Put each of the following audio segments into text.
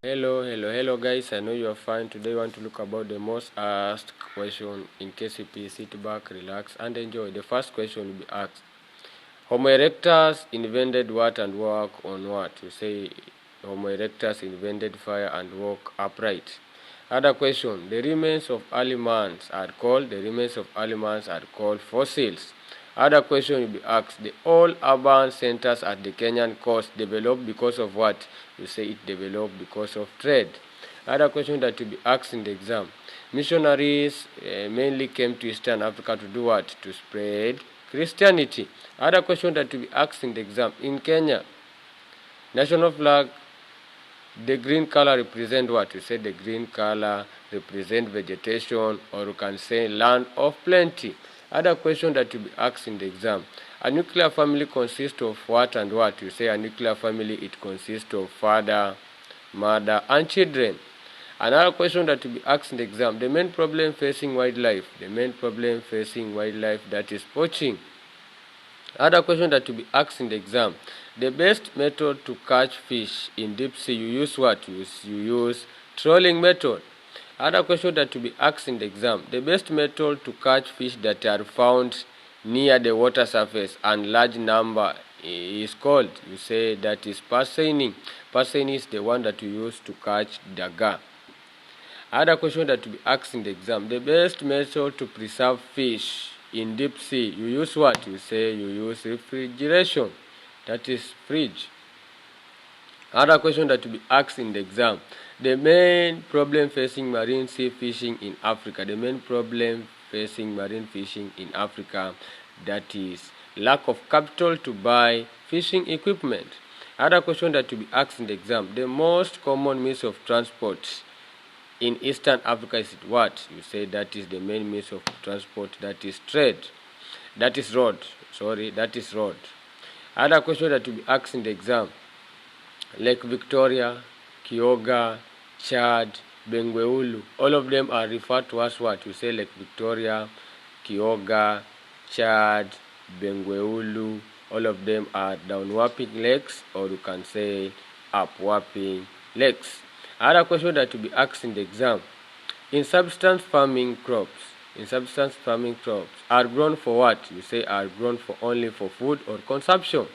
Hello guys, I know you are fine. Today we want to look about the most asked question in k.c.p.e. Sit back, relax and enjoy. The first question will be asked. Homo erectus invented what and work on what? You say Homo erectus invented fire and walk upright. Other question. The remains of early mans are called fossils. Other question will be asked. The all urban centers at the Kenyan coast developed because of what? You say it developed because of trade. Other question that will be asked in the exam. Missionaries mainly came to Eastern Africa to do what? To spread Christianity. Other question that will be asked in the exam. In Kenya, national flag, the green color represent what? You say the green color represent vegetation, or you can say land of plenty. Other question that will be asked in the exam. A nuclear family consists of what and what? You say a nuclear family, it consists of father, mother and children. Another question that will be asked in the exam. The main problem facing wildlife. That is poaching. Other question that will be asked in the exam. The best method to catch fish in deep sea, you use what? You use trolling method. Other question that will be asked in the exam. The best method to catch fish that are found near the water surface and large number is called, you say that is passeining. Passeining is the one that you use to catch daga. Other question that will be asked in the exam. The best method to preserve fish in deep sea, you use what? You say you use refrigeration. That is fridge. Other question that will be asked in the exam. The main problem facing marine sea fishing in Africa. That is lack of capital to buy fishing equipment. Other question that will be asked in the exam. The most common means of transport in Eastern Africa is what? You say that is the main means of transport, that is trade. That is road. Other question that will be asked in the exam. Lake Victoria, Kyoga, Chad, Bengueulu, all of them are referred to as what? You say Lake Victoria, Kyoga, Chad, Bengueulu, all of them are downwarping lakes, or you can say upwarping lakes. Other question that will be asked in the exam. In substance farming crops are grown for what? You say are grown for only for food or consumption.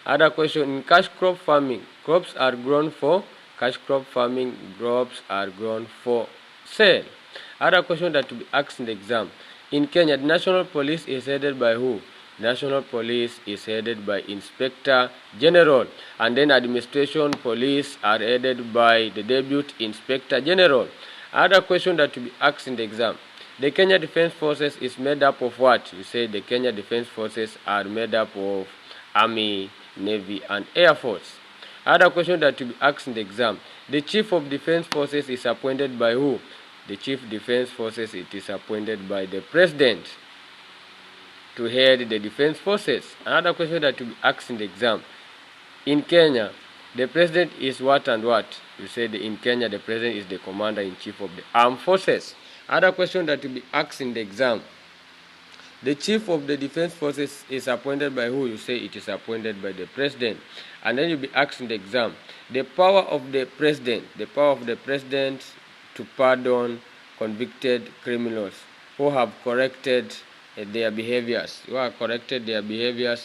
Other question. In cash crop farming, crops are grown for sale. Other question that will be asked in the exam. In Kenya, the national police is headed by who? National police is headed by Inspector General, and then administration police are headed by the Deputy Inspector General. Other question that will be asked in the exam. The Kenya Defence Forces is made up of what? You say the Kenya Defence Forces are made up of Army, Navy and Air Force. Other question that will be asked in the exam. The Chief of Defence Forces is appointed by who? The Chief Defence Forces, it is appointed by the President to head the defense forces. Another question that will be asked in the exam. In Kenya, the president is what and what? You said in Kenya, the president is the commander-in-chief of the armed forces. Other question that will be asked in the exam. The chief of the defense forces is appointed by who? You say it is appointed by the president. And then you'll be asked in the exam. The power of the president to pardon convicted criminals who have corrected their behaviors.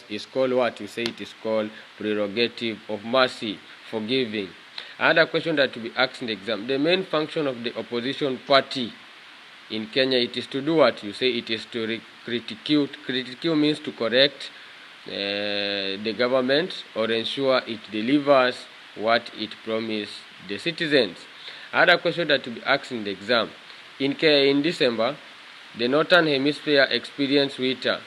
Is called what? You say it is called prerogative of mercy, forgiving. Another question that will be asked in the exam. The main function of the opposition party in Kenya, it is to do what? You say it is to critique. Critique means to correct the government or ensure it delivers what it promised the citizens. Other question that will be asked in the exam. In December, the northern hemisphere experienced winter,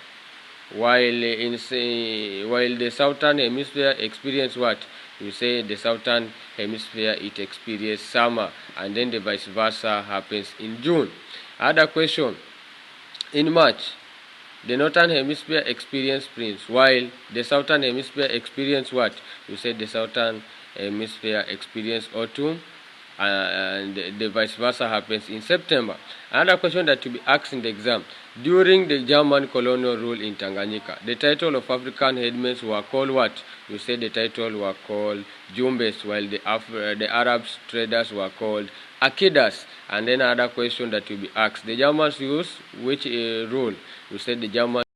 while the southern hemisphere experienced what? You say the southern hemisphere it experienced summer, and then the vice versa happens in June. Other question. In March, the northern hemisphere experienced spring, while the southern hemisphere experienced what? You said the southern hemisphere experienced autumn, and the vice versa happens in September. Another question that will be asked in the exam: during the German colonial rule in Tanganyika, the title of African headmen were called what? You say the title were called Jumbes, while the Arab traders were called Akidas. And then another question that will be asked: the Germans use which rule? You said the Germans